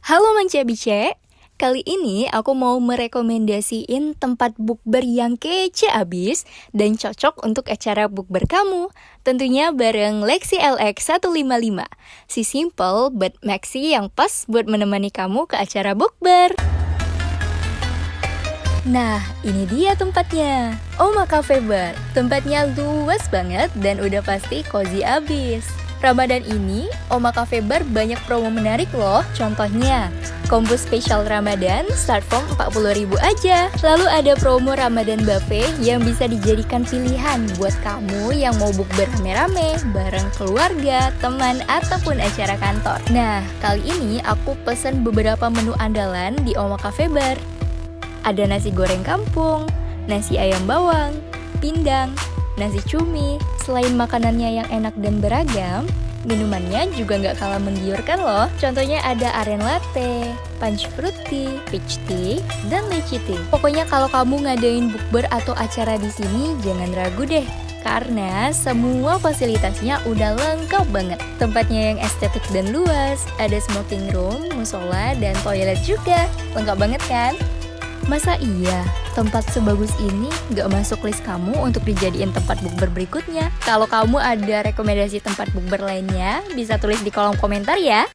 Halo Mangcia Bice, kali ini aku mau merekomendasiin tempat bukber yang kece abis dan cocok untuk acara bukber kamu. Tentunya bareng Lexi LX 155, si simple but maxi yang pas buat menemani kamu ke acara bukber. Nah, ini dia tempatnya, Oma Cafe Bar. Tempatnya luas banget dan udah pasti cozy abis. Ramadan ini, Oma Cafe Bar banyak promo menarik loh. Contohnya, combo spesial Ramadan start from 40.000 aja. Lalu ada promo Ramadan Buffet yang bisa dijadikan pilihan buat kamu yang mau bukber rame-rame, bareng keluarga, teman, ataupun acara kantor. Nah, kali ini aku pesen beberapa menu andalan di Oma Cafe Bar. Ada nasi goreng kampung, nasi ayam bawang, pindang, nasi cumi. Selain makanannya yang enak dan beragam, minumannya juga nggak kalah menggiurkan loh. Contohnya ada aren latte, punch fruity, peach tea, dan lychee tea. Pokoknya kalau kamu ngadain bukber atau acara di sini, jangan ragu deh. Karena semua fasilitasnya udah lengkap banget. Tempatnya yang estetik dan luas, ada smoking room, musola, dan toilet juga. Lengkap banget kan? Masa iya, tempat sebagus ini gak masuk list kamu untuk dijadiin tempat bukber berikutnya? Kalau kamu ada rekomendasi tempat bukber lainnya, bisa tulis di kolom komentar ya.